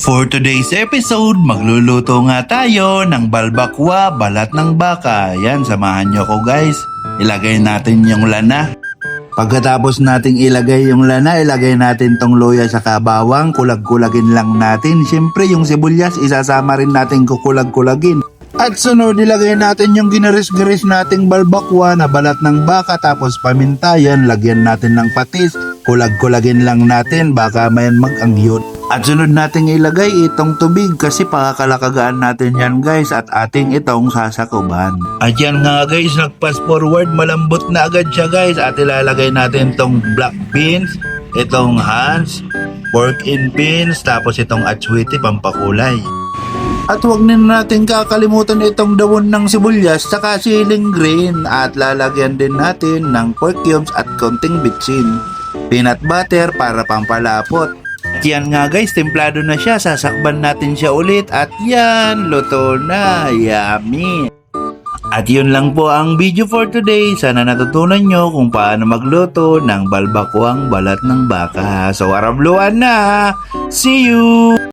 For today's episode, magluluto nga tayo ng balbakwa, balat ng baka. Yan, samahan nyo ko guys. Ilagay natin yung lana. Pagkatapos nating ilagay yung lana, ilagay natin tong luya sa bawang. Kulag-kulagin lang natin. Siyempre yung sibuyas, isasama rin natin kukulag-kulagin. At sunod, ilagay natin yung ginaris-garis nating balbakwa na balat ng baka. Tapos paminta yan, lagyan natin ng patis. Kulag-kulagin lang natin, baka mayan mag-angyot. At sunod nating ilagay itong tubig kasi pakakalakagaan natin yan guys at ating itong sasakuban. At yan nga guys, nag-fast forward, malambot na agad siya guys at ilalagay natin itong black beans, itong Hans, pork in beans, tapos itong atswiti pampakulay. At huwag din natin kakalimutan itong dawon ng sibuyas saka siling green at lalagyan din natin ng pork cubes at konting bitsin. Peanut butter para pampalapot. At yan nga guys, templado na siya. Sasakban natin siya ulit at yan, luto na. Yummy! At yun lang po ang video for today. Sana natutunan nyo kung paano magluto ng balbakwang balat ng baka. So arabluan na! See you!